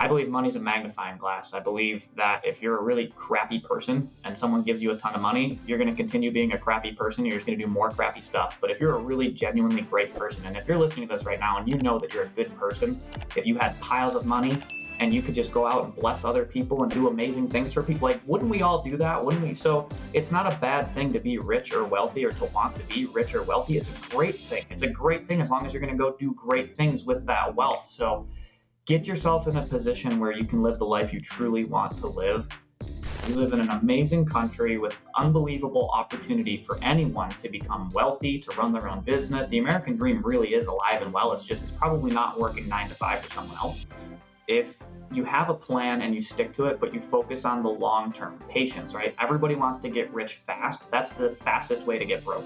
I believe money's a magnifying glass. I believe that if you're a really crappy person and someone gives you a ton of money, you're going to continue being a crappy person. You're just going to do more crappy stuff. But if you're a really genuinely great person, and if you're listening to this right now and you know that you're a good person, if you had piles of money and you could just go out and bless other people and do amazing things for people, like, wouldn't we all do that? Wouldn't we? So it's not a bad thing to be rich or wealthy or to want to be rich or wealthy. It's a great thing. It's a great thing as long as you're going to go do great things with that wealth. So get yourself in a position where you can live the life you truly want to live. We live in an amazing country with unbelievable opportunity for anyone to become wealthy, to run their own business. The American dream really is alive and well. It's probably not working 9 to 5 for someone else. If you have a plan and you stick to it, but you focus on the long-term patience, right? Everybody wants to get rich fast. That's the fastest way to get broke.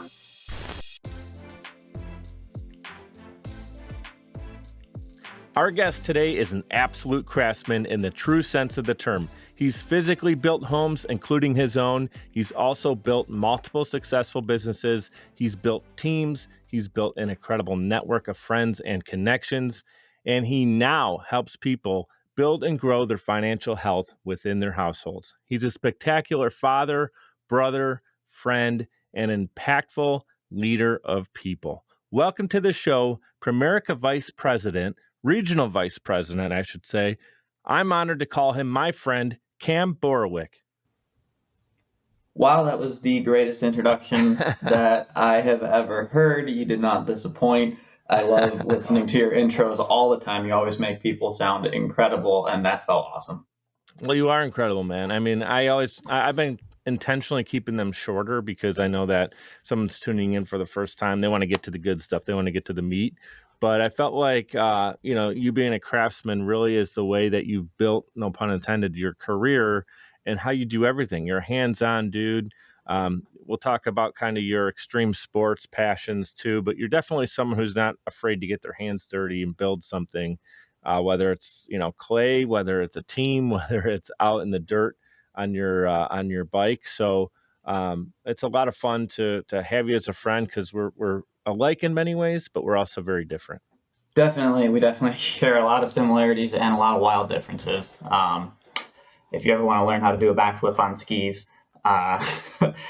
Our guest today is an absolute craftsman in the true sense of the term. He's physically built homes, including his own. He's also built multiple successful businesses. He's built teams. He's built an incredible network of friends and connections. And he now helps people build and grow their financial health within their households. He's a spectacular father, brother, friend, and impactful leader of people. Welcome to the show, Primerica Vice President, Regional Vice President, I should say. I'm honored to call him my friend, Cam Borowiec. Wow, that was the greatest introduction that I have ever heard. You did not disappoint. I love listening to your intros all the time. You always make people sound incredible, and that felt awesome. Well, you are incredible, man. I mean, I've been intentionally keeping them shorter because I know that someone's tuning in for the first time. They want to get to the good stuff. They want to get to the meat. But I felt like, you being a craftsman really is the way that you've built, no pun intended, your career and how you do everything. You're a hands-on dude. We'll talk about kind of your extreme sports passions too, but you're definitely someone who's not afraid to get their hands dirty and build something, whether it's, clay, whether it's a team, whether it's out in the dirt on your bike. So it's a lot of fun to have you as a friend because we're alike in many ways, but we're also very different. Definitely. We definitely share a lot of similarities and a lot of wild differences. If you ever want to learn how to do a backflip on skis,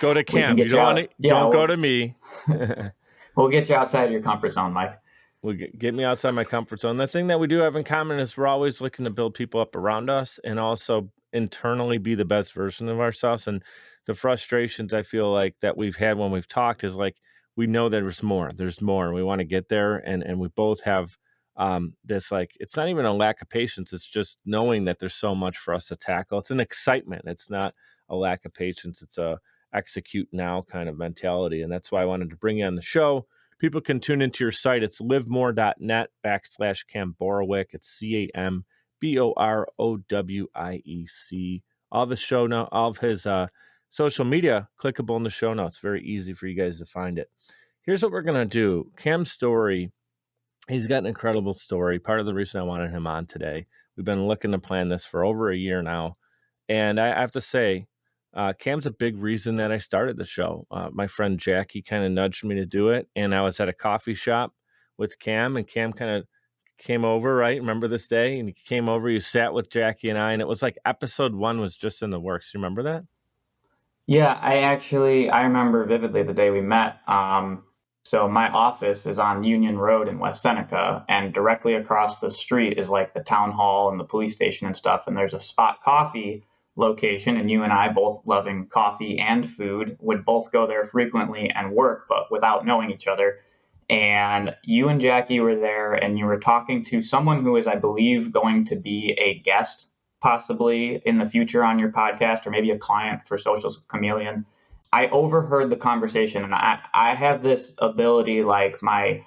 go to Cam. You don't go to me. We'll get you outside of your comfort zone, Mike. We'll get me outside my comfort zone. The thing that we do have in common is we're always looking to build people up around us and also internally be the best version of ourselves. And the frustrations I feel like that we've had when we've talked is like, we know there's more, and we want to get there. And we both have this, like, it's not even a lack of patience. It's just knowing that there's so much for us to tackle. It's an excitement. It's not a lack of patience. It's a execute now kind of mentality. And that's why I wanted to bring you on the show. People can tune into your site. It's livemore.net/Cam Borowiec. It's CamBorowiec. All of his show notes, all of his social media, clickable in the show notes. Very easy for you guys to find it. Here's what we're going to do. Cam's story, he's got an incredible story. Part of the reason I wanted him on today, we've been looking to plan this for over a year now. And I have to say, Cam's a big reason that I started the show. My friend Jackie kind of nudged me to do it. And I was at a coffee shop with Cam, and Cam kind of came over, right? Remember this day? And he came over, you sat with Jackie and I, and it was like episode 1 was just in the works. You remember that? Yeah, I remember vividly the day we met. So my office is on Union Road in West Seneca, and directly across the street is like the town hall and the police station and stuff. And there's a Spot Coffee location, and you and I, both loving coffee and food, would both go there frequently and work, but without knowing each other. And you and Jackie were there, and you were talking to someone who is, I believe, going to be a guest possibly in the future on your podcast, or maybe a client for Social Chameleon. I overheard the conversation, and I have this ability, like my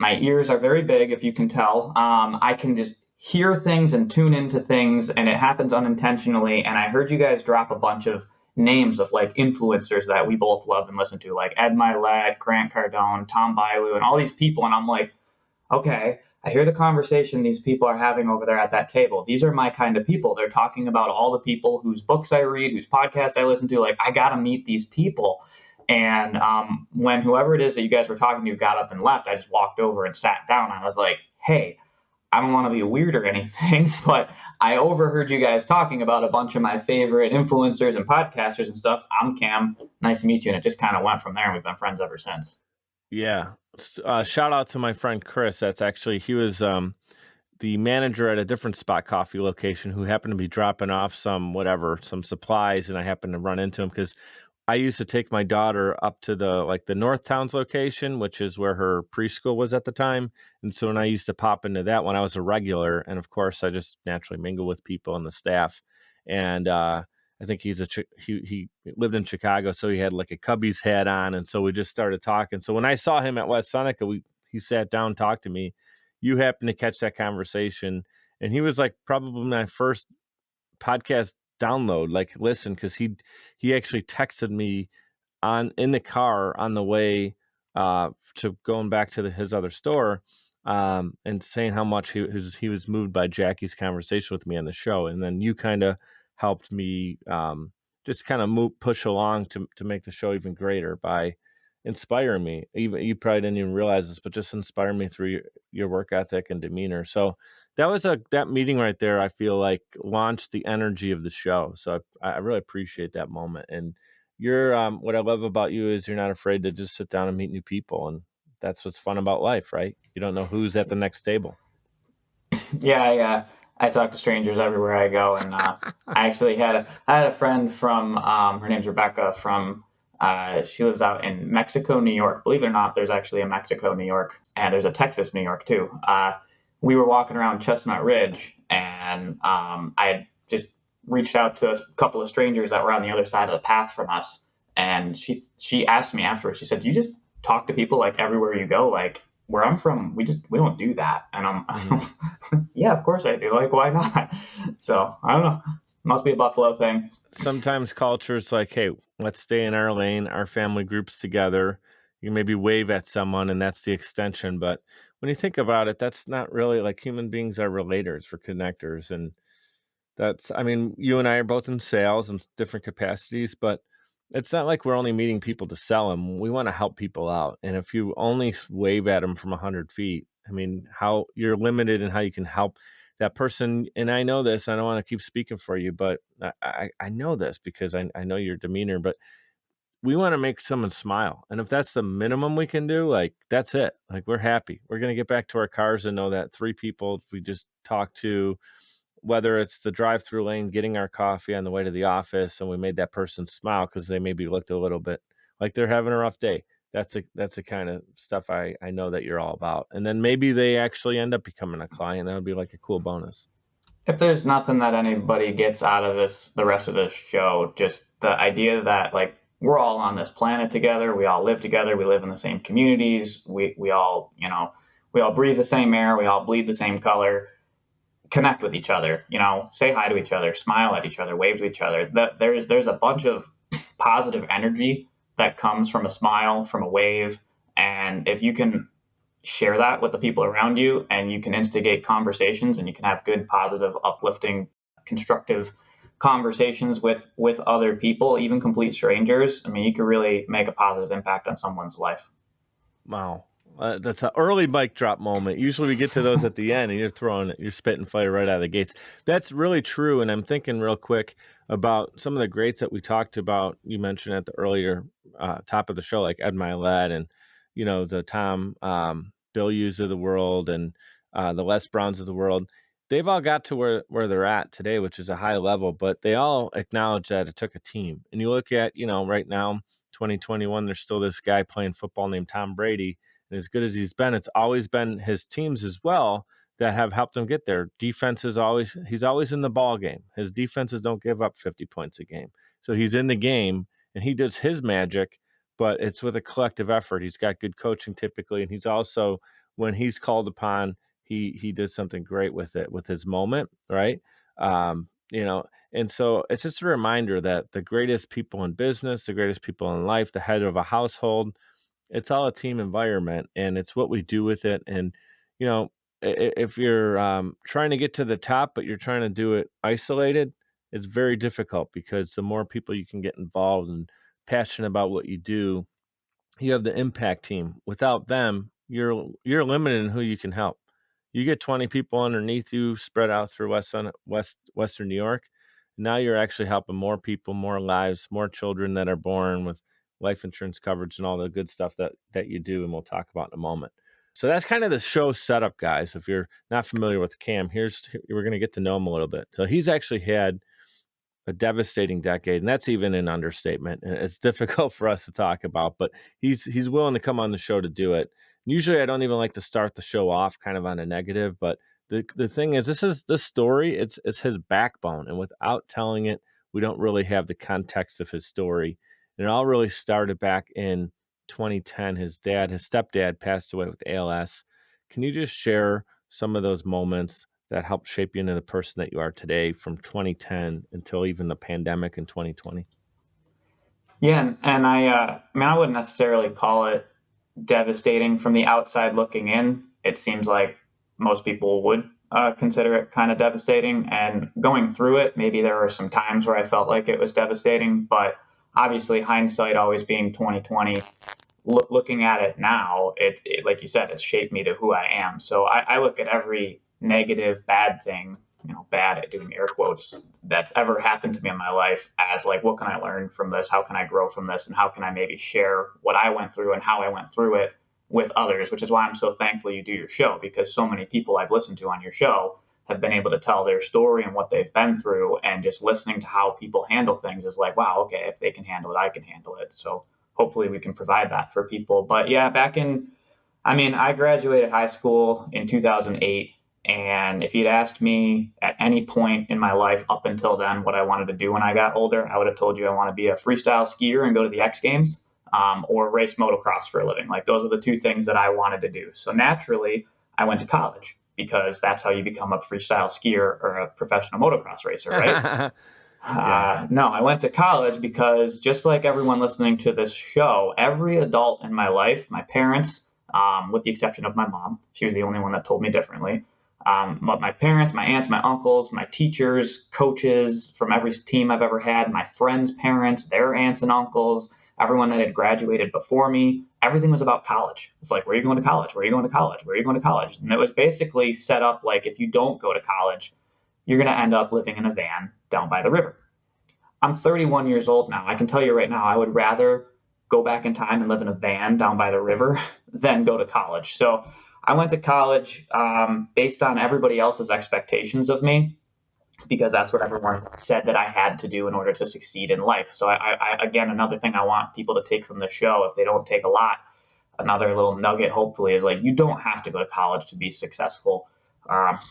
ears are very big, if you can tell. I can just hear things and tune into things, and it happens unintentionally. And I heard you guys drop a bunch of names of like influencers that we both love and listen to, like Ed Milet, Grant Cardone, Tom Bilyeu, and all these people. And I'm like, okay, I hear the conversation these people are having over there at that table. These are my kind of people. They're talking about all the people whose books I read, whose podcasts I listen to. Like, I got to meet these people. And when whoever it is that you guys were talking to got up and left, I just walked over and sat down. I was like, hey, I don't want to be weird or anything, but I overheard you guys talking about a bunch of my favorite influencers and podcasters and stuff. I'm Cam. Nice to meet you. And it just kind of went from there, and we've been friends ever since. Yeah. Shout out to my friend Chris. That's actually he was the manager at a different Spot Coffee location who happened to be dropping off some supplies, and I happened to run into him because I used to take my daughter up to the North Towns location, which is where her preschool was at the time. And so when I used to pop into that one, I was a regular, and of course I just naturally mingle with people and the staff. And I think he lived in Chicago, so he had like a Cubbies hat on, and so we just started talking. So when I saw him at West Seneca, he sat down, talked to me. You happened to catch that conversation, and he was like probably my first podcast download, like listen, because he actually texted me in the car on the way to going back to his other store, and saying how much he was moved by Jackie's conversation with me on the show, and then you kind of helped me just kind of push along to make the show even greater by inspiring me. Even you probably didn't even realize this, but just inspire me through your work ethic and demeanor. So that meeting right there, I feel like launched the energy of the show. So I really appreciate that moment. And you're what I love about you is you're not afraid to just sit down and meet new people, and that's what's fun about life, right? You don't know who's at the next table. Yeah, I talk to strangers everywhere I go, and I actually I had a friend from her name's Rebecca from she lives out in Mexico, New York. Believe it or not, there's actually a Mexico, New York, and there's a Texas, New York too. We were walking around Chestnut Ridge, and I had just reached out to a couple of strangers that were on the other side of the path from us, and she asked me afterwards. She said, "Do you just talk to people like everywhere you go, like?" Where I'm from, we don't do that, and yeah, of course I do. Like, why not? So I don't know. Must be a Buffalo thing. Sometimes culture's like, hey, let's stay in our lane, our family groups together. You maybe wave at someone, and that's the extension. But when you think about it, that's not really like human beings are relators, we're connectors. And I mean, you and I are both in sales in different capacities, but it's not like we're only meeting people to sell them. We want to help people out. And if you only wave at them from 100 feet, I mean, how you're limited in how you can help that person. And I know this, I don't want to keep speaking for you, but I know this because I know your demeanor, but we want to make someone smile. And if that's the minimum we can do, like, that's it. Like, we're happy. We're going to get back to our cars and know that 3 people we just talked to, whether it's the drive-through lane, getting our coffee on the way to the office, and we made that person smile because they maybe looked a little bit like they're having a rough day. That's the kind of stuff I know that you're all about. And then maybe they actually end up becoming a client. That would be like a cool bonus. If there's nothing that anybody gets out of the rest of this show, just the idea that like we're all on this planet together, we all live together, we live in the same communities, we all we all breathe the same air, we all bleed the same color. Connect with each other, say hi to each other, smile at each other, wave to each other. That there's a bunch of positive energy that comes from a smile, from a wave, and if you can share that with the people around you and you can instigate conversations and you can have good, positive, uplifting, constructive conversations with other people, even complete strangers, I mean, you can really make a positive impact on someone's life. Wow. That's an early mic drop moment. Usually we get to those at the end and you're spitting fire right out of the gates. That's really true. And I'm thinking real quick about some of the greats that we talked about. You mentioned at the earlier top of the show, like Ed Milet and, the Tom Bilyeu's of the world and the Les Browns of the world. They've all got to where they're at today, which is a high level, but they all acknowledge that it took a team. And you look at, right now, 2021, there's still this guy playing football named Tom Brady. And as good as he's been, it's always been his teams as well that have helped him get there. He's always in the ball game. His defenses don't give up 50 points a game. So he's in the game and he does his magic, but it's with a collective effort. He's got good coaching typically. And he's also, when he's called upon, he did something great with it, with his moment, right? And so it's just a reminder that the greatest people in business, the greatest people in life, the head of a household, it's all a team environment and it's what we do with it. And, if you're trying to get to the top, but you're trying to do it isolated, it's very difficult because the more people you can get involved and passionate about what you do, you have the impact team. Without them, you're limited in who you can help. You get 20 people underneath you spread out through Western New York. Now you're actually helping more people, more lives, more children that are born with life insurance coverage and all the good stuff that you do, and we'll talk about in a moment. So that's kind of the show setup, guys. If you're not familiar with Cam, we're going to get to know him a little bit. So he's actually had a devastating decade, and that's even an understatement. And it's difficult for us to talk about, but he's willing to come on the show to do it. Usually, I don't even like to start the show off kind of on a negative, but the thing is, this story. It's his backbone, and without telling it, we don't really have the context of his story. And it all really started back in 2010. His stepdad, passed away with ALS. Can you just share some of those moments that helped shape you into the person that you are today from 2010 until even the pandemic in 2020? Yeah, and I mean, I wouldn't necessarily call it devastating from the outside looking in. It seems like most people would consider it kind of devastating. And going through it, maybe there were some times where I felt like it was devastating, but obviously hindsight always being 2020. Looking at it now, like you said, it's shaped me to who I am. So I look at every negative, bad thing, bad at doing air quotes, that's ever happened to me in my life as like, what can I learn from this? How can I grow from this? And how can I maybe share what I went through and how I went through it with others, which is why I'm so thankful you do your show, because so many people I've listened to on your show have been able to tell their story and what they've been through. And just listening to how people handle things is like, wow, okay, if they can handle it, I can handle it. So hopefully we can provide that for people. But yeah, I graduated high school in 2008. And if you'd asked me at any point in my life up until then what I wanted to do when I got older, I would have told you I want to be a freestyle skier and go to the X Games, or race motocross for a living. Like those were the two things that I wanted to do. So naturally, I went to college because that's how you become a freestyle skier or a professional motocross racer, right? Yeah. No, I went to college because just like everyone listening to this show, every adult in my life, my parents, with the exception of my mom, she was the only one that told me differently. But my parents, my aunts, my uncles, my teachers, coaches from every team I've ever had, my friends' parents, their aunts and uncles, everyone that had graduated before me, everything was about college. It's like, where are you going to college? Where are you going to college? Where are you going to college? And it was basically set up like, if you don't go to college, you're going to end up living in a van down by the river. I'm 31 years old now. I can tell you right now, I would rather go back in time and live in a van down by the river than go to college. So I went to college based on everybody else's expectations of me, because that's what everyone said that I had to do in order to succeed in life. So again, another thing I want people to take from the show, if they don't take a lot, another little nugget hopefully is like, you don't have to go to college to be successful.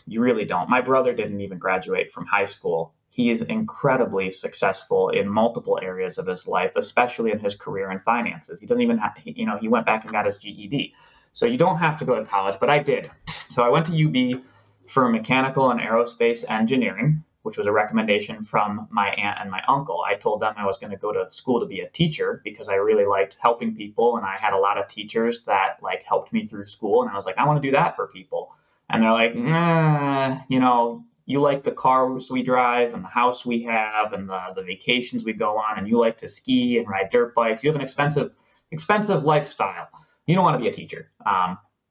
You really don't. My brother didn't even graduate from high school. He is incredibly successful in multiple areas of his life, especially in his career and finances. He doesn't even have, he went back and got his GED. So you don't have to go to college, but I did. So I went to UB for mechanical and aerospace engineering, which was a recommendation from my aunt and my uncle. I told them I was going to go to school to be a teacher because I really liked helping people. And I had a lot of teachers that like helped me through school. And I was like, I want to do that for people. And they're like, you like the cars we drive and the house we have and the vacations we go on, and you like to ski and ride dirt bikes. You have an expensive lifestyle. You don't want to be a teacher.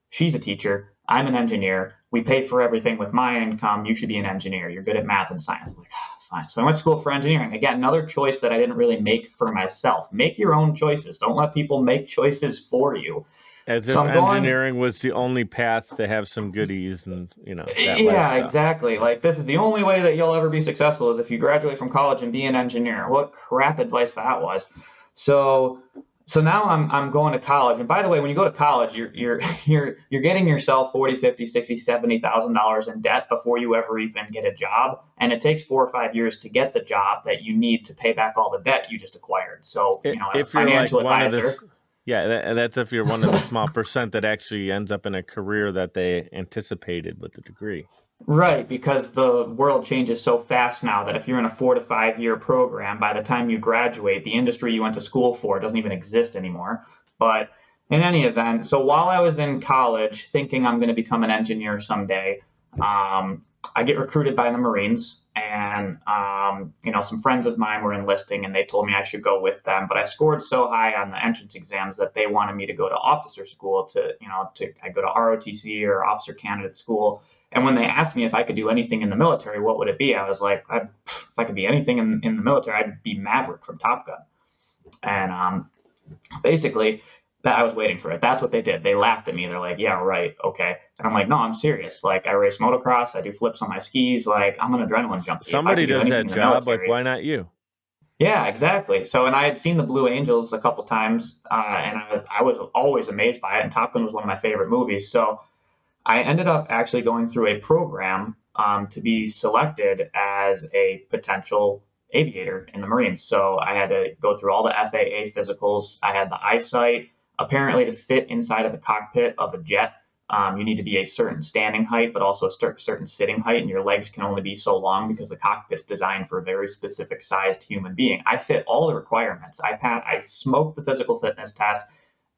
She's a teacher. I'm an engineer. We pay for everything with my income. You should be an engineer. You're good at math and science. Like, fine. So I went to school for engineering. Again, another choice that I didn't really make for myself. Make your own choices. Don't let people make choices for you. As if engineering was the only path to have some goodies and, that Yeah, exactly. Like, this is the only way that you'll ever be successful is if you graduate from college and be an engineer. What crap advice that was. So now I'm going to college. And by the way, when you go to college, you're getting yourself $40,000, $50,000, $60,000, $70,000 in debt before you ever even get a job. And it takes 4 or 5 years to get the job that you need to pay back all the debt you just acquired. So, as a financial advisor. Yeah, that's if you're one of the small percent that actually ends up in a career that they anticipated with the degree. Right, because the world changes so fast now that if you're in a 4 to 5 year program, by the time you graduate, the industry you went to school for doesn't even exist anymore. But in any event, so while I was in college thinking I'm going to become an engineer someday, I get recruited by the Marines, and some friends of mine were enlisting, and they told me I should go with them. But I scored so high on the entrance exams that they wanted me to go to officer school. I go to ROTC, or Officer Candidate School. And when they asked me if I could do anything in the military, what would it be? I was like, if I could be anything in the military, I'd be Maverick from Top Gun. And basically, that I was waiting for it. That's what they did. They laughed at me. They're like, "Yeah, right, okay." And I'm like, "No, I'm serious. Like, I race motocross. I do flips on my skis. Like, I'm an adrenaline junkie. If I Somebody could do does anything that in the job. Like, military." why not you? Yeah, exactly. So, and I had seen the Blue Angels a couple times, and I was always amazed by it. And Top Gun was one of my favorite movies. So I ended up actually going through a program to be selected as a potential aviator in the Marines. So I had to go through all the FAA physicals. I had the eyesight. Apparently, to fit inside of the cockpit of a jet, you need to be a certain standing height, but also a certain sitting height, and your legs can only be so long because the cockpit's designed for a very specific sized human being. I fit all the requirements. I smoked the physical fitness test,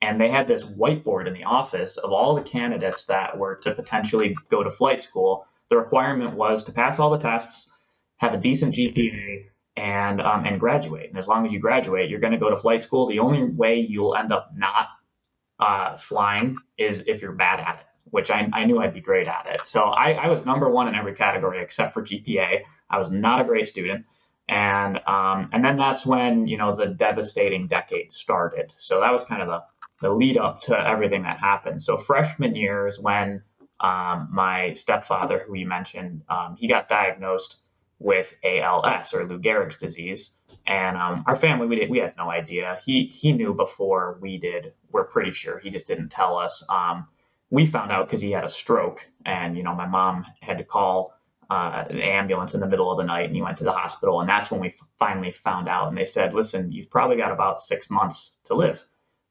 and they had this whiteboard in the office of all the candidates that were to potentially go to flight school. The requirement was to pass all the tests, have a decent GPA, and graduate. And as long as you graduate, you're going to go to flight school. The only way you'll end up not flying is if you're bad at it, which I knew I'd be great at it. So I was number one in every category except for GPA. I was not a great student. And then that's when, the devastating decade started. So that was kind of the lead up to everything that happened. So freshman year is when my stepfather, who you mentioned, he got diagnosed with ALS, or Lou Gehrig's disease. And our family, we had no idea. He knew before we did. We're pretty sure. He just didn't tell us. We found out because he had a stroke, and my mom had to call the ambulance in the middle of the night, and he went to the hospital. And that's when we finally found out. And they said, "Listen, you've probably got about 6 months to live."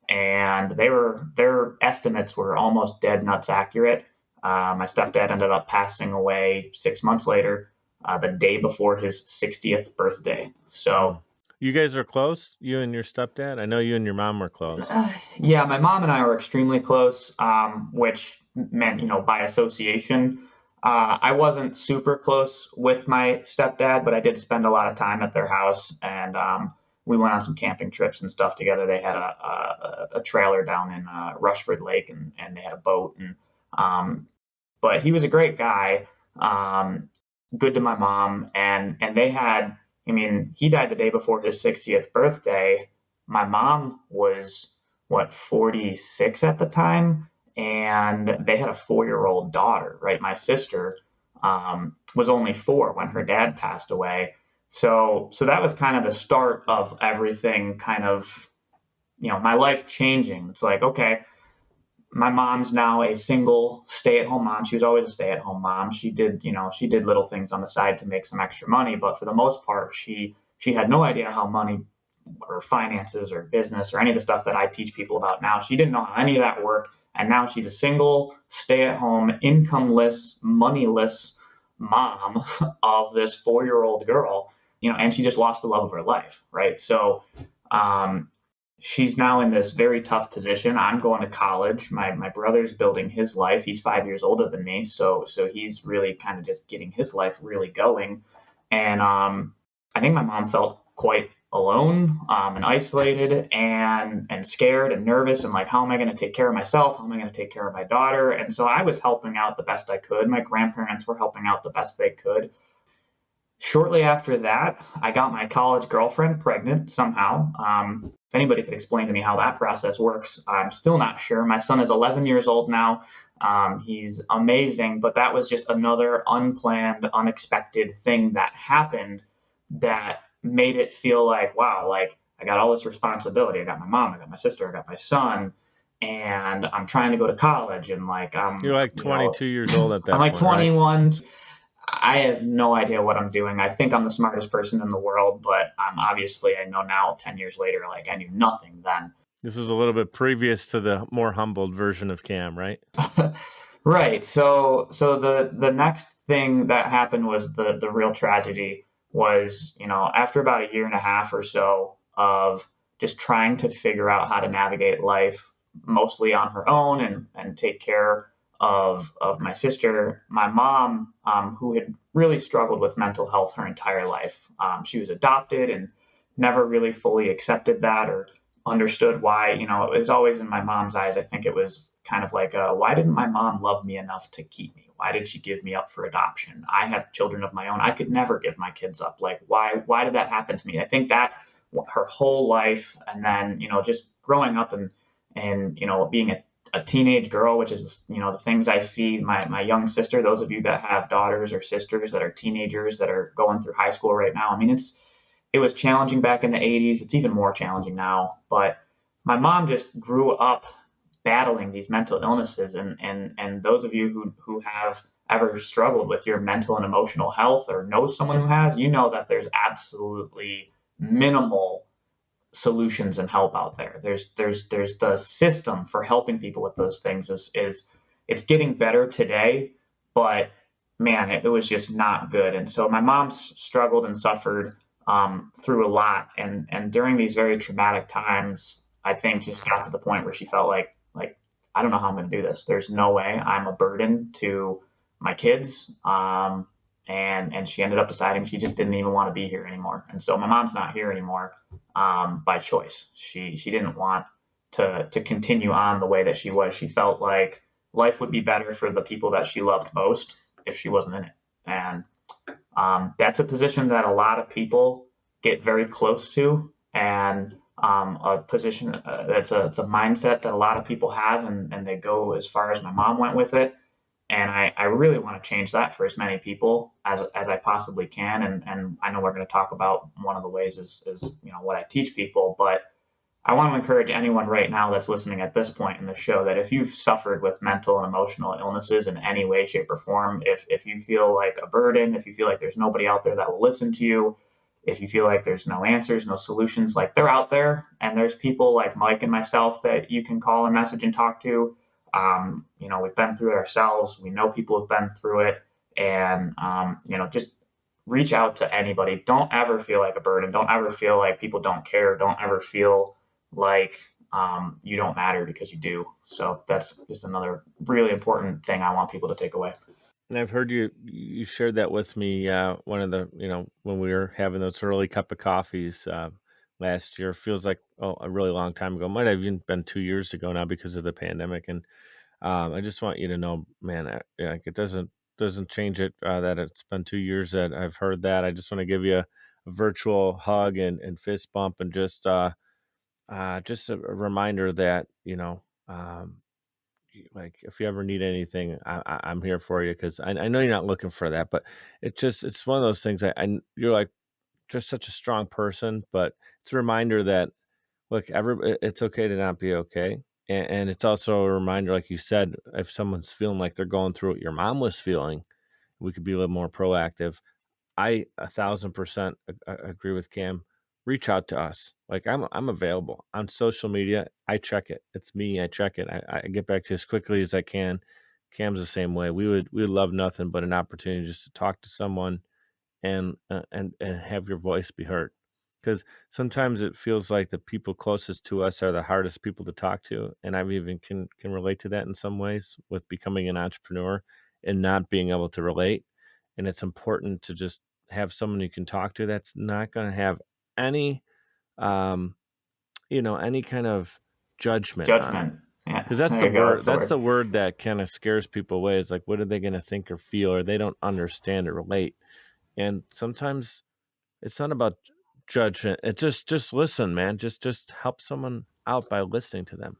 And their estimates were almost dead nuts accurate. My stepdad ended up passing away 6 months later, the day before his 60th birthday. So, You guys are close, you and your stepdad? I know you and your mom were close. yeah, my mom and I were extremely close, which meant, by association. I wasn't super close with my stepdad, but I did spend a lot of time at their house, and we went on some camping trips and stuff together. They had a trailer down in Rushford Lake, and they had a boat. But he was a great guy, good to my mom, and they had. I mean, he died the day before his 60th birthday. My mom was, what, 46 at the time, and they had a 4-year-old daughter, right? My sister was only 4 when her dad passed away. So that was kind of the start of everything, kind of, my life changing. It's like, okay, my mom's now a single stay-at-home mom. She was always a stay-at-home mom. She did little things on the side to make some extra money, but for the most part, she had no idea how money or finances or business or any of the stuff that I teach people about now. She didn't know how any of that worked, and now she's a single stay-at-home, incomeless, moneyless mom of this 4-year-old girl, and she just lost the love of her life, right? So, she's now in this very tough position. I'm going to college. My brother's building his life. He's 5 years older than me, so he's really kind of just getting his life really going. And I think my mom felt quite alone, and isolated, and scared and nervous, and like, how am I going to take care of myself? How am I going to take care of my daughter? And so I was helping out the best I could. My grandparents were helping out the best they could. Shortly after that, I got my college girlfriend pregnant somehow. If anybody could explain to me how that process works, I'm still not sure. My son is 11 years old now. He's amazing, but that was just another unplanned, unexpected thing that happened that made it feel like, wow, like I got all this responsibility. I got my mom, I got my sister, I got my son, and I'm trying to go to college, and like You're like 22 years old at that I'm like point, right? 21. I have no idea what I'm doing. I think I'm the smartest person in the world, but obviously I know now, 10 years later, like I knew nothing then. This was a little bit previous to the more humbled version of Cam, right? Right. So the next thing that happened was the real tragedy was, after about a year and a half or so of just trying to figure out how to navigate life mostly on her own, and take care of my sister, my mom, who had really struggled with mental health her entire life. She was adopted and never really fully accepted that or understood why. It was always in my mom's eyes. I think it was kind of like, why didn't my mom love me enough to keep me? Why did she give me up for adoption? I have children of my own. I could never give my kids up. Like, why did that happen to me? I think that her whole life, and then just growing up and being a teenage girl, which is the things I see. My young sister, those of you that have daughters or sisters that are teenagers that are going through high school right now, I mean, it was challenging back in the 80s. It's even more challenging now. But my mom just grew up battling these mental illnesses, and those of you who have ever struggled with your mental and emotional health or know someone who has, that there's absolutely minimal solutions and help out there. There's the system for helping people with those things is it's getting better today, but man, it was just not good. And so my mom struggled and suffered through a lot, and during these very traumatic times, I think just got to the point where she felt like I don't know how I'm going to do this. There's no way. I'm a burden to my kids. And she ended up deciding she just didn't even want to be here anymore. And so my mom's not here anymore by choice. She didn't want to continue on the way that she was. She felt like life would be better for the people that she loved most if she wasn't in it. And that's a position that a lot of people get very close to, and a position it's a mindset that a lot of people have, and they go as far as my mom went with it. And I really want to change that for as many people as I possibly can. And I know we're going to talk about one of the ways is what I teach people, but I want to encourage anyone right now that's listening at this point in the show that if you've suffered with mental and emotional illnesses in any way, shape, or form, if you feel like a burden, if you feel like there's nobody out there that will listen to you, if you feel like there's no answers, no solutions, like they're out there, and there's people like Mike and myself that you can call and message and talk to. We've been through it ourselves. We know people have been through it, and just reach out to anybody. Don't ever feel like a burden. Don't ever feel like people don't care. Don't ever feel like you don't matter, because you do. So that's just another really important thing I want people to take away. And I've heard you shared that with me one of the when we were having those early cup of coffees last year. Feels like a really long time ago. Might have even been 2 years ago now because of the pandemic. And I just want you to know, man, like it doesn't change it that it's been 2 years that I've heard that. I just want to give you a virtual hug and fist bump, and just a reminder that like if you ever need anything, I'm here for you, because I know you're not looking for that, but it's one of those things. You're like just such a strong person, but it's a reminder that look, it's okay to not be okay. And it's also a reminder, like you said, if someone's feeling like they're going through what your mom was feeling, we could be a little more proactive. I 1,000% agree with Cam. Reach out to us. Like I'm available on social media. I check it. It's me. I check it. I get back to you as quickly as I can. Cam's the same way. We would love nothing but an opportunity just to talk to someone and have your voice be heard. Because sometimes it feels like the people closest to us are the hardest people to talk to, and I even can relate to that in some ways with becoming an entrepreneur and not being able to relate. And it's important to just have someone you can talk to that's not going to have any um any kind of judgment on it, Judgment. Yeah, because that's there the you go. word That's the that's word. the word that kind of scares people away, is like, what are they going to think or feel, or they don't understand or relate. And sometimes it's not about judgment. It just listen, man. Just help someone out by listening to them.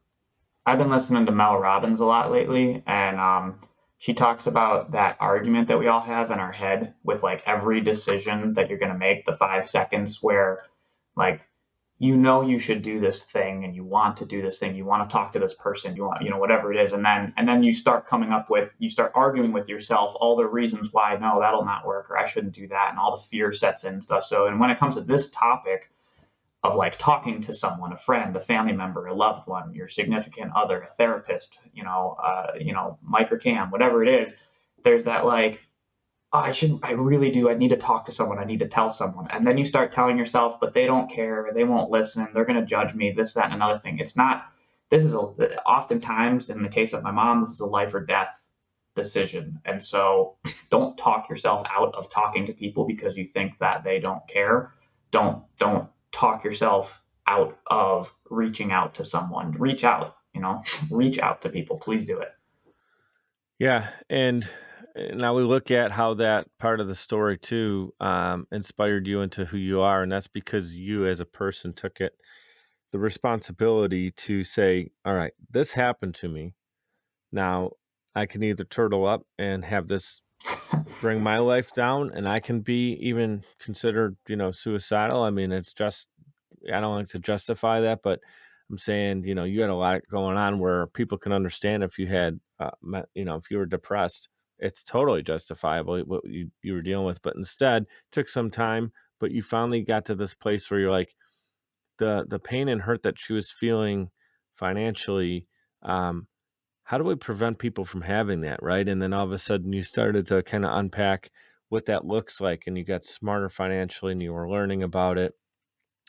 I've been listening to Mel Robbins a lot lately, and she talks about that argument that we all have in our head with like every decision that you're going to make, the 5 seconds where like you should do this thing and you want to do this thing, you want to talk to this person, you want whatever it is, and then you start arguing with yourself all the reasons why no, that'll not work, or I shouldn't do that, and all the fear sets in and stuff. So, and when it comes to this topic of like talking to someone, a friend, a family member, a loved one, your significant other, a therapist, Mike or Cam, whatever it is, there's that like, oh, I really do. I need to talk to someone. I need to tell someone. And then you start telling yourself, but they don't care. They won't listen. They're going to judge me, this, that, and another thing. It's not, this is oftentimes in the case of my mom, this is a life or death decision. And so don't talk yourself out of talking to people because you think that they don't care. Don't talk yourself out of reaching out to someone. Reach out, reach out to people. Please do it. Yeah, and now we look at how that part of the story too inspired you into who you are, and that's because you as a person took the responsibility to say, all right, this happened to me. Now I can either turtle up and have this bring my life down, and I can be even considered, suicidal. I mean, it's just, I don't like to justify that, but I'm saying, you had a lot going on where people can understand if you had, if you were depressed, it's totally justifiable what you were dealing with. But instead, it took some time, but you finally got to this place where you're like, the pain and hurt that she was feeling financially, how do we prevent people from having that, right? And then all of a sudden you started to kind of unpack what that looks like, and you got smarter financially and you were learning about it.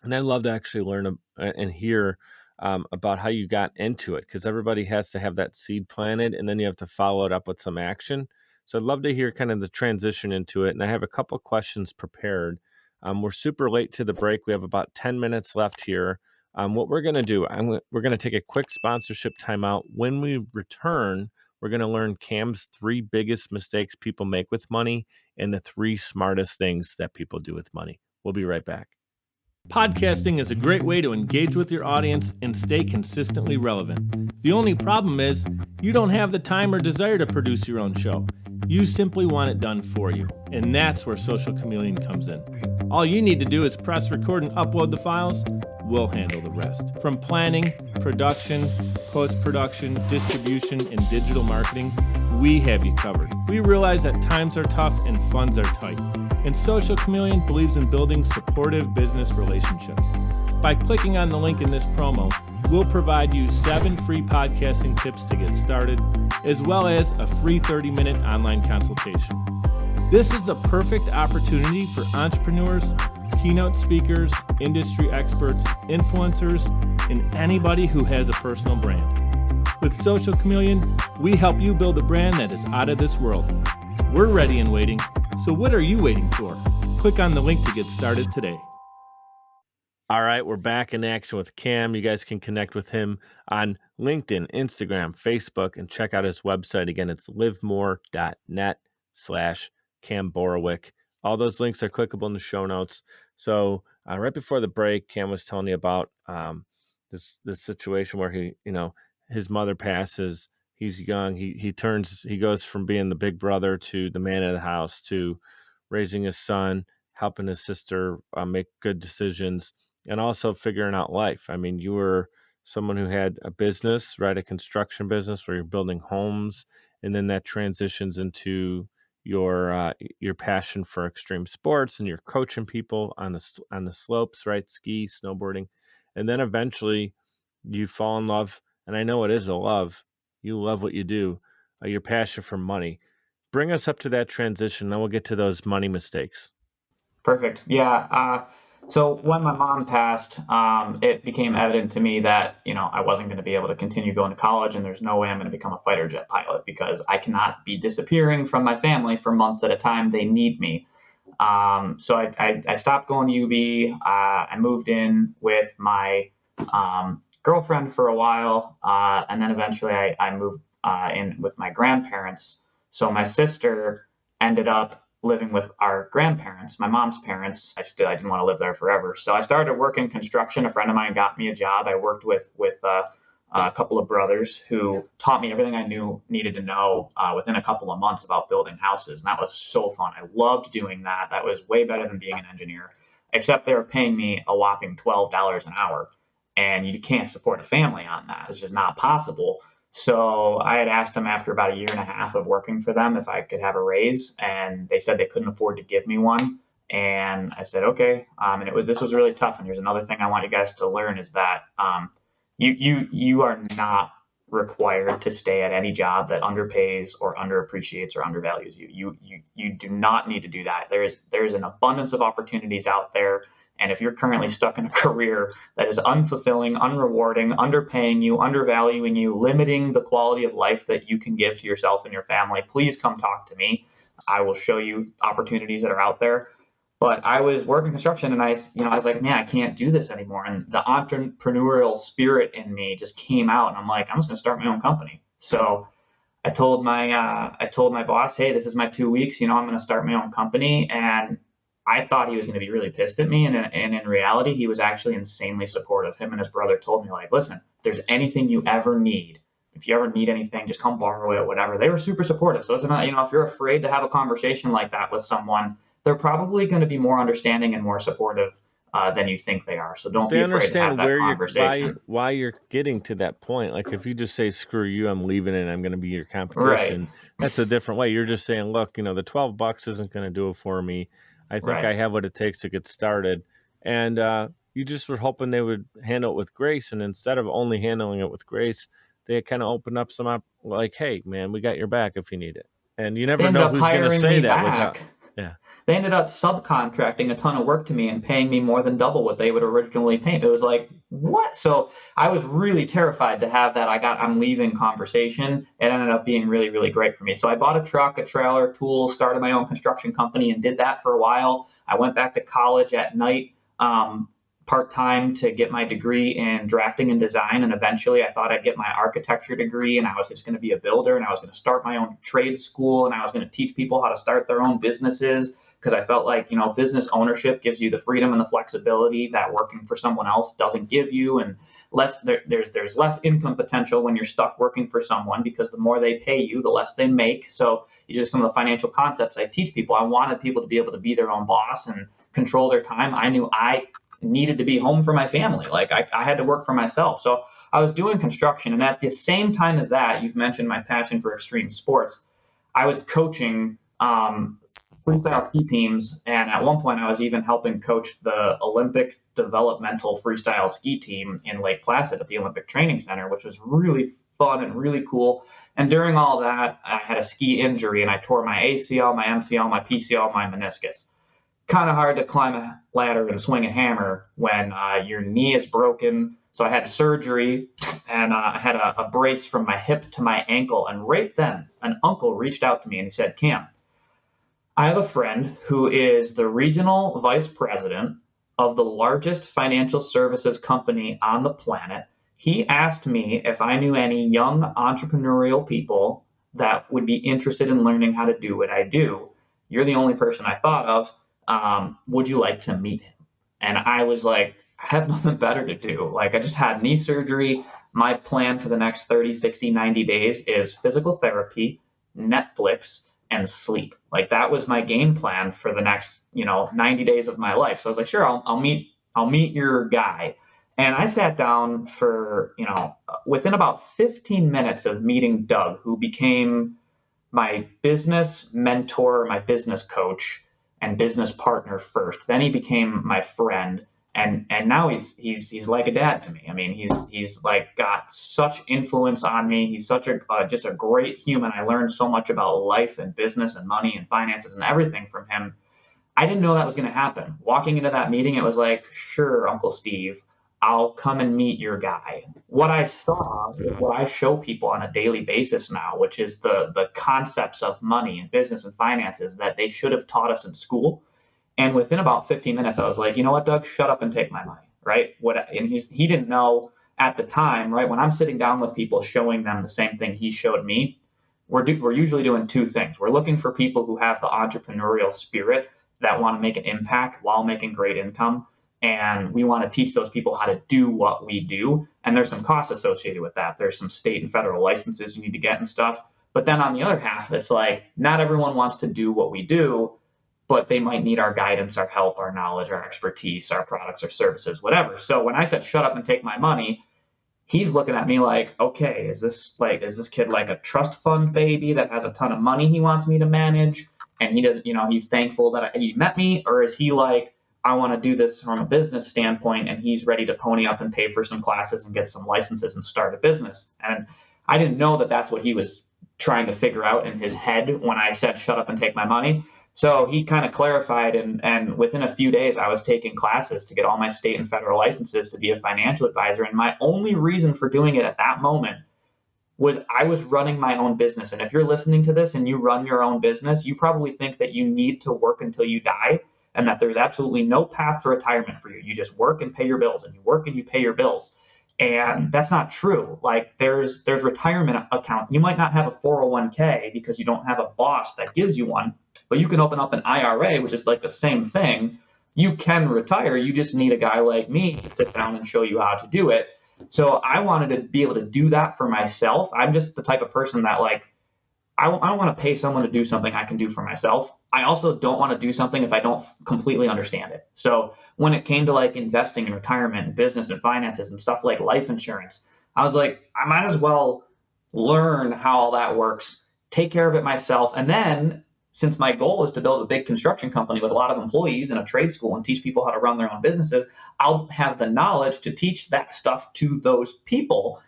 And I'd love to actually learn and hear about how you got into it, because everybody has to have that seed planted and then you have to follow it up with some action. So I'd love to hear kind of the transition into it. And I have a couple of questions prepared. We're super late to the break. We have about 10 minutes left here. What we're going to do, we're going to take a quick sponsorship timeout. When we return, we're going to learn Cam's 3 biggest mistakes people make with money and the 3 smartest things that people do with money. We'll be right back. Podcasting is a great way to engage with your audience and stay consistently relevant. The only problem is you don't have the time or desire to produce your own show. You simply want it done for you. And that's where Social Chameleon comes in. All you need to do is press record and upload the files. We'll handle the rest. From planning, production, post-production, distribution, and digital marketing, we have you covered. We realize that times are tough and funds are tight. And Social Chameleon believes in building supportive business relationships. By clicking on the link in this promo, we'll provide you 7 free podcasting tips to get started, as well as a free 30-minute online consultation. This is the perfect opportunity for entrepreneurs, keynote speakers, industry experts, influencers, and anybody who has a personal brand. With Social Chameleon, we help you build a brand that is out of this world. We're ready and waiting, so what are you waiting for? Click on the link to get started today. All right, we're back in action with Cam. You guys can connect with him on LinkedIn, Instagram, Facebook, and check out his website. Again, it's livemore.net/Cam Borowiec. All those links are clickable in the show notes. So right before the break, Cam was telling you about this situation where his mother passes. He's young. He goes from being the big brother to the man of the house to raising his son, helping his sister make good decisions, and also figuring out life. I mean, you were someone who had a business, right? A construction business where you're building homes, and then that transitions into your passion for extreme sports, and you're coaching people on the slopes, right? Ski, snowboarding, and then eventually you fall in love. And I know it is a love. You love what you do. Your passion for money. Bring us up to that transition, then we'll get to those money mistakes. Perfect. Yeah. So when my mom passed, it became evident to me that, I wasn't going to be able to continue going to college, and there's no way I'm going to become a fighter jet pilot because I cannot be disappearing from my family for months at a time. They need me. So I stopped going to UB. I moved in with my girlfriend for a while, and then eventually I moved in with my grandparents. So my sister ended up living with our grandparents, my mom's parents. I didn't want to live there forever. So I started to work in construction. A friend of mine got me a job. I worked with a couple of brothers who taught me everything I needed to know within a couple of months about building houses. And that was so fun. I loved doing that. That was way better than being an engineer, except they were paying me a whopping $12 an hour. And you can't support a family on that. It's just not possible. So I had asked them after about a year and a half of working for them if I could have a raise, and they said they couldn't afford to give me one. And I said, okay. And this was really tough. And here's another thing I want you guys to learn is that you are not required to stay at any job that underpays or underappreciates or undervalues you. You do not need to do that. There is an abundance of opportunities out there. And if you're currently stuck in a career that is unfulfilling, unrewarding, underpaying you, undervaluing you, limiting the quality of life that you can give to yourself and your family, please come talk to me. I will show you opportunities that are out there. But I was working construction, and I was like, man, I can't do this anymore. And the entrepreneurial spirit in me just came out, and I'm like, I'm just going to start my own company. So I told my boss, hey, this is my 2 weeks. I'm going to start my own company. And I thought he was going to be really pissed at me. And in reality, he was actually insanely supportive. Him and his brother told me, like, listen, if there's anything you ever need, if you ever need anything, just come borrow it, whatever. They were super supportive. So it's not, if you're afraid to have a conversation like that with someone, they're probably going to be more understanding and more supportive than you think they are. So don't be afraid to have that conversation. Why you're getting to that point. Like if you just say, screw you, I'm leaving and I'm going to be your competition, Right. That's a different way. You're just saying, look, the $12 isn't going to do it for me. I think Right. I have what it takes to get started. And you just were hoping they would handle it with grace. And instead of only handling it with grace, they kind of opened up some like, hey, man, we got your back if you need it. And you They never ended know up who's going to hiring say me that without. back. Yeah. They ended up subcontracting a ton of work to me and paying me more than double what they would originally pay. It was like, what? So I was really terrified to have that I'm leaving conversation. It ended up being really, really great for me. So I bought a truck, a trailer, tools, started my own construction company, and did that for a while. I went back to college at night, part-time, to get my degree in drafting and design. And eventually I thought I'd get my architecture degree, and I was just going to be a builder, and I was going to start my own trade school, and I was going to teach people how to start their own businesses, because I felt like, business ownership gives you the freedom and the flexibility that working for someone else doesn't give you. And there's less income potential when you're stuck working for someone, because the more they pay you, the less they make. So these are some of the financial concepts I teach people. I wanted people to be able to be their own boss and control their time. I knew I needed to be home for my family. Like I had to work for myself. So I was doing construction. And at the same time as that, you've mentioned my passion for extreme sports. I was coaching freestyle ski teams. And at one point, I was even helping coach the Olympic developmental freestyle ski team in Lake Placid at the Olympic Training Center, which was really fun and really cool. And during all that, I had a ski injury, and I tore my ACL, my MCL, my PCL, my meniscus. Kind of hard to climb a ladder and swing a hammer when your knee is broken. So I had surgery, and I had a brace from my hip to my ankle. And right then, an uncle reached out to me and he said, Cam, I have a friend who is the regional vice president of the largest financial services company on the planet. He asked me if I knew any young entrepreneurial people that would be interested in learning how to do what I do. You're the only person I thought of. Would you like to meet him? And I was like, I have nothing better to do. Like, I just had knee surgery. My plan for the next 30, 60, 90 days is physical therapy, Netflix, and sleep. Like, that was my game plan for the next, 90 days of my life. So I was like, sure, I'll meet your guy. And I sat down for, within about 15 minutes of meeting Doug, who became my business mentor, my business coach, and business partner first. Then he became my friend, and now he's like a dad to me. I mean, he's like got such influence on me. He's such just a great human. I learned so much about life and business and money and finances and everything from him. I didn't know that was going to happen. Walking into that meeting, it was like, sure, Uncle Steve, I'll come and meet your guy. What I saw, what I show people on a daily basis now, which is the concepts of money and business and finances that they should have taught us in school. And within about 15 minutes, I was like, you know what, Doug, shut up and take my money, right? And he didn't know at the time, right? When I'm sitting down with people showing them the same thing he showed me, we're usually doing two things. We're looking for people who have the entrepreneurial spirit that want to make an impact while making great income. And we want to teach those people how to do what we do. And there's some costs associated with that. There's some state and federal licenses you need to get and stuff. But then on the other half, it's like, not everyone wants to do what we do, but they might need our guidance, our help, our knowledge, our expertise, our products or services, whatever. So when I said, shut up and take my money, he's looking at me like, okay, is this kid like a trust fund baby that has a ton of money he wants me to manage? And he doesn't, he's thankful that he met me? Or is he like, I want to do this from a business standpoint, and he's ready to pony up and pay for some classes and get some licenses and start a business? And I didn't know that that's what he was trying to figure out in his head when I said, shut up and take my money. So he kind of clarified, and within a few days, I was taking classes to get all my state and federal licenses to be a financial advisor. And my only reason for doing it at that moment was I was running my own business. And if you're listening to this and you run your own business, you probably think that you need to work until you die and that there's absolutely no path to retirement for you. You just work and pay your bills, and you work and you pay your bills. And that's not true. Like there's retirement account. You might not have a 401k because you don't have a boss that gives you one, but you can open up an IRA, which is like the same thing. You can retire. You just need a guy like me to sit down and show you how to do it. So I wanted to be able to do that for myself. I'm just the type of person that like I don't want to pay someone to do something I can do for myself. I also don't want to do something if I don't completely understand it. So when it came to like investing in retirement and business and finances and stuff like life insurance, I was like, I might as well learn how all that works, take care of it myself. And then since my goal is to build a big construction company with a lot of employees and a trade school and teach people how to run their own businesses, I'll have the knowledge to teach that stuff to those people.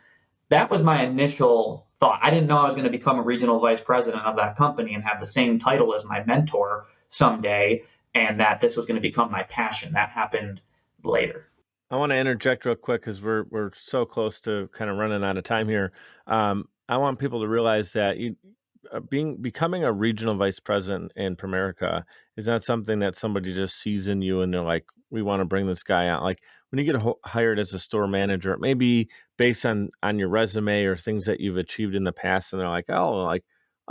That was my initial thought. I didn't know I was going to become a regional vice president of that company and have the same title as my mentor someday, and that this was going to become my passion. That happened later. I want to interject real quick because we're so close to kind of running out of time here. I want people to realize that becoming a regional vice president in Primerica is not something that somebody just sees in you and they're like, we want to bring this guy out. Like when you get hired as a store manager, it may be based on your resume or things that you've achieved in the past, and they're like, oh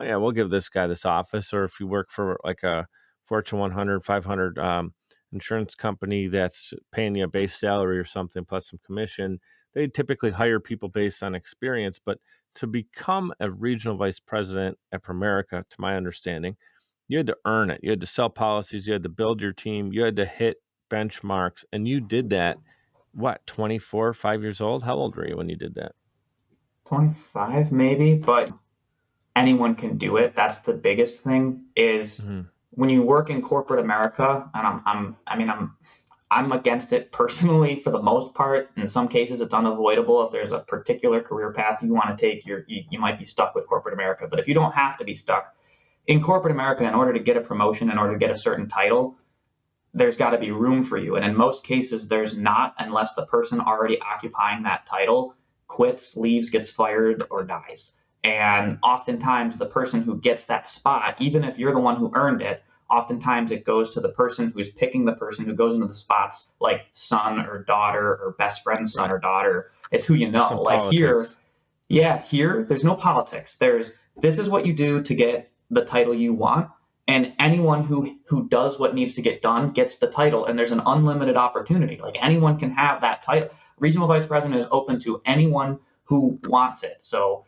yeah, we'll give this guy this office. Or if you work for like a Fortune 100, 500 insurance company that's paying you a base salary or something plus some commission, they typically hire people based on experience. But to become a regional vice president at Primerica, to my understanding, you had to earn it. You had to sell policies. You had to build your team. You had to hit benchmarks. And you did that, what, 24, 5 years old? How old were you when you did that? 25 maybe, but anyone can do it. That's the biggest thing is when you work in corporate America, and I'm against it personally for the most part. In some cases, it's unavoidable. If there's a particular career path you want to take, you might be stuck with corporate America. But if you don't have to be stuck in corporate America, in order to get a promotion, in order to get a certain title, there's got to be room for you. And in most cases, there's not, unless the person already occupying that title quits, leaves, gets fired, or dies. And oftentimes the person who gets that spot, even if you're the one who earned it, oftentimes it goes to the person who's picking the person who goes into the spots, like son or daughter or best friend's son or daughter. It's who you know. Some like politics. here, there's no politics. This is what you do to get the title you want. And anyone who does what needs to get done gets the title, and there's an unlimited opportunity. Like anyone can have that title. Regional vice president is open to anyone who wants it. So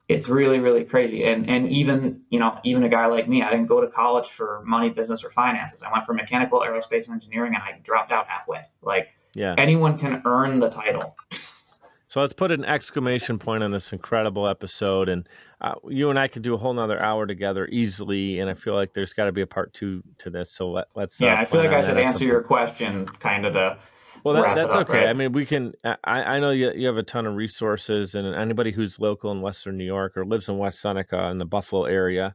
it's really, really crazy. And even a guy like me, I didn't go to college for money, business, or finances. I went for mechanical, aerospace, and engineering, and I dropped out halfway. Like anyone can earn the title. So let's put an exclamation point on this incredible episode. And you and I could do a whole nother hour together easily. And I feel like there's got to be a part 2 to this. So let's. I feel like I should answer your question kind of to. Well, that's okay. Right? I mean, we can. I know you have a ton of resources, and anybody who's local in Western New York or lives in West Seneca in the Buffalo area,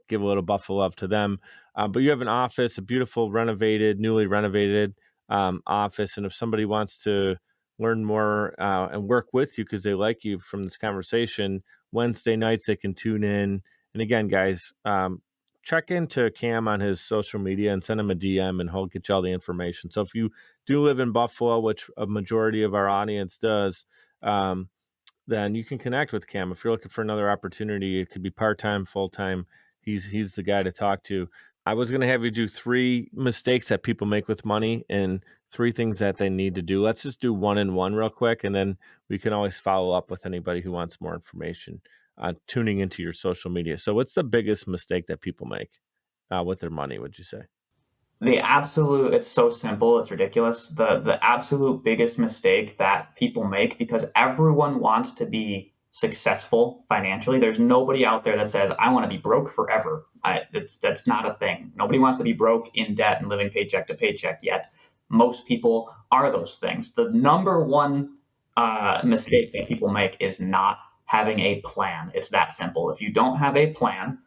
give a little Buffalo love to them. But you have an office, a beautiful, newly renovated office, and if somebody wants to learn more and work with you because they like you from this conversation, Wednesday nights they can tune in. And again, guys, check into Cam on his social media and send him a DM, and he'll get you all the information. So if you do live in Buffalo, which a majority of our audience does, then you can connect with Cam. If you're looking for another opportunity, it could be part-time, full-time. He's the guy to talk to. I was going to have you do 3 mistakes that people make with money and 3 things that they need to do. Let's just do 1 and 1 real quick, and then we can always follow up with anybody who wants more information tuning into your social media. So what's the biggest mistake that people make with their money, would you say? It's so simple, it's ridiculous. The absolute biggest mistake that people make, because everyone wants to be successful financially. There's nobody out there that says, I want to be broke forever. That's not a thing. Nobody wants to be broke, in debt, and living paycheck to paycheck, yet most people are those things. The number one mistake that people make is not having a plan. It's that simple. If you don't have a plan,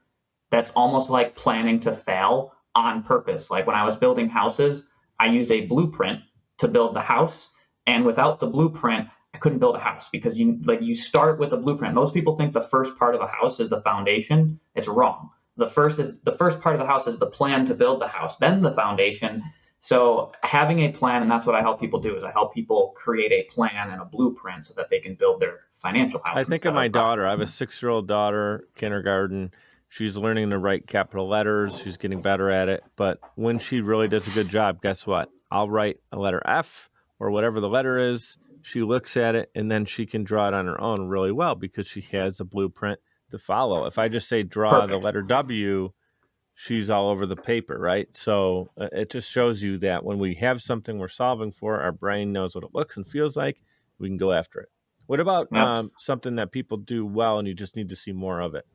that's almost like planning to fail on purpose. Like when I was building houses, I used a blueprint to build the house. And without the blueprint, I couldn't build a house because you start with a blueprint. Most people think the first part of a house is the foundation. It's wrong. The first part of the house is the plan to build the house, then the foundation. So having a plan, and that's what I help people do, is I help people create a plan and a blueprint so that they can build their financial house. I think of my daughter. I have a 6-year-old daughter, kindergarten. She's learning to write capital letters. She's getting better at it. But when she really does a good job, guess what? I'll write a letter F or whatever the letter is. She looks at it, and then she can draw it on her own really well because she has a blueprint to follow. If I just say draw the letter W, she's all over the paper, right? So it just shows you that when we have something we're solving for, our brain knows what it looks and feels like. We can go after it. What about something that people do well and you just need to see more of it?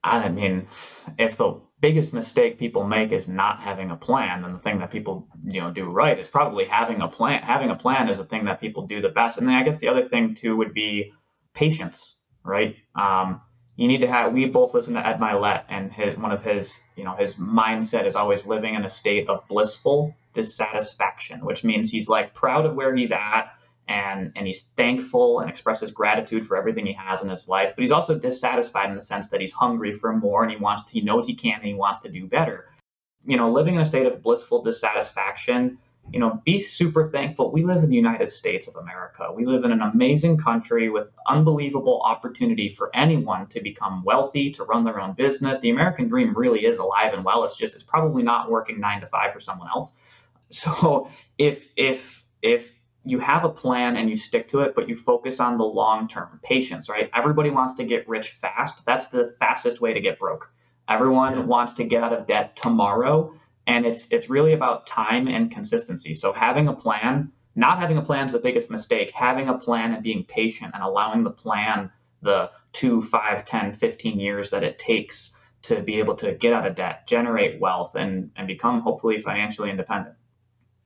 I mean, if the biggest mistake people make is not having a plan, then the thing that people do right is probably having a plan. Having a plan is the thing that people do the best. And then I guess the other thing too would be patience, right? You need to have. We both listen to Ed Milet, and his mindset is always living in a state of blissful dissatisfaction, which means he's like proud of where he's at. And he's thankful and expresses gratitude for everything he has in his life. But he's also dissatisfied in the sense that he's hungry for more and he knows he can and he wants to do better. Living in a state of blissful dissatisfaction, be super thankful. We live in the United States of America. We live in an amazing country with unbelievable opportunity for anyone to become wealthy, to run their own business. The American dream really is alive and well. It's probably not working 9 to 5 for someone else. So if you have a plan and you stick to it, but you focus on the long-term patience, right? Everybody wants to get rich fast. That's the fastest way to get broke. Everyone wants to get out of debt tomorrow. And it's really about time and consistency. So having a plan, not having a plan is the biggest mistake. Having a plan and being patient and allowing the plan the 2, 5, 10, 15 years that it takes to be able to get out of debt, generate wealth, and become hopefully financially independent.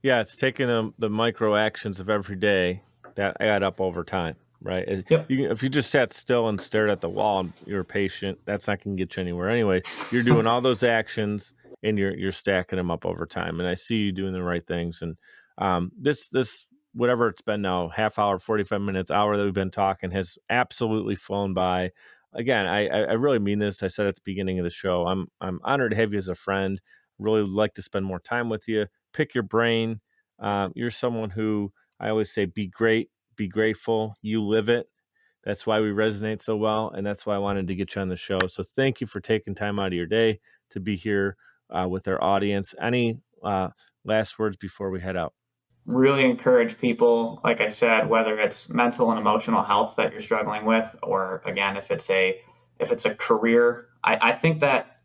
Yeah, it's taking the micro actions of every day that add up over time, right? Yep. If you just sat still and stared at the wall and you're patient, that's not going to get you anywhere anyway. You're doing all those actions and you're stacking them up over time. And I see you doing the right things. And this whatever it's been now, half hour, 45 minutes, hour that we've been talking has absolutely flown by. Again, I really mean this. I said at the beginning of the show, I'm honored to have you as a friend. Really would like to spend more time with you. Pick your brain. You're someone who I always say, be great, be grateful. You live it. That's why we resonate so well. And that's why I wanted to get you on the show. So thank you for taking time out of your day to be here with our audience. Any last words before we head out? Really encourage people, like I said, whether it's mental and emotional health that you're struggling with, or again, if it's a career, I think that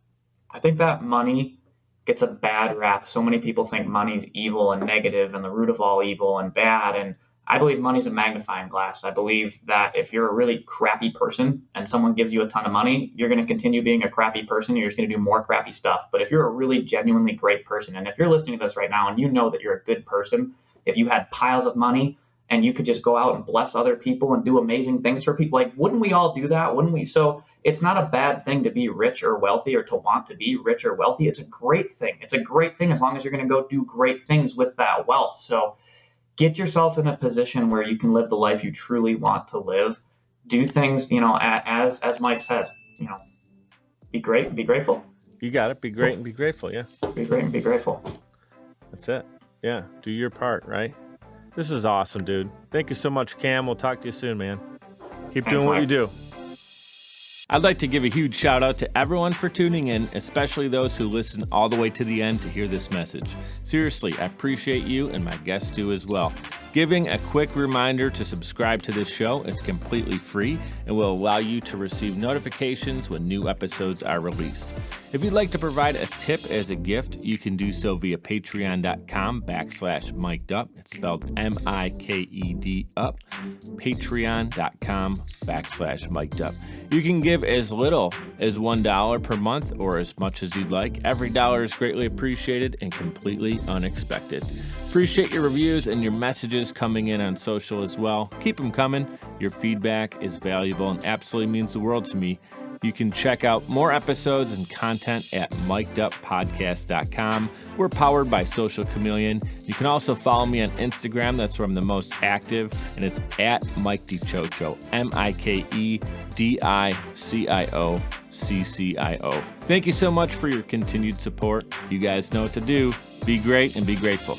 money gets a bad rap. So many people think money's evil and negative and the root of all evil and bad. And I believe money's a magnifying glass. I believe that if you're a really crappy person and someone gives you a ton of money, you're going to continue being a crappy person. You're just going to do more crappy stuff. But if you're a really genuinely great person, and if you're listening to this right now and you know that you're a good person, if you had piles of money and you could just go out and bless other people and do amazing things for people, like, wouldn't we all do that? Wouldn't we? So it's not a bad thing to be rich or wealthy or to want to be rich or wealthy. It's a great thing. It's a great thing as long as you're going to go do great things with that wealth. So get yourself in a position where you can live the life you truly want to live. Do things, as Mike says, be great and be grateful. You got it. Be great and be grateful. Yeah. Be great and be grateful. That's it. Yeah. Do your part, right? This is awesome, dude. Thank you so much, Cam. We'll talk to you soon, man. Keep doing what you do. I'd like to give a huge shout out to everyone for tuning in, especially those who listen all the way to the end to hear this message. Seriously, I appreciate you, and my guests do as well. Giving a quick reminder to subscribe to this show. It's completely free and will allow you to receive notifications when new episodes are released. If you'd like to provide a tip as a gift, you can do so via patreon.com/micedup. It's spelled MIKED up. Patreon.com/micedup. You can give as little as $1 per month or as much as you'd like. Every dollar is greatly appreciated and completely unexpected. Appreciate your reviews and your messages coming in on social as well. Keep them coming. Your feedback is valuable and absolutely means the world to me. You can check out more episodes and content at mikeduppodcast.com. We're powered by Social Chameleon. You can also follow me on Instagram. That's where I'm the most active, and it's at Mike DiCioccio, MikeDiCioccio. Thank you so much for your continued support. You guys know what to do. Be great and be grateful.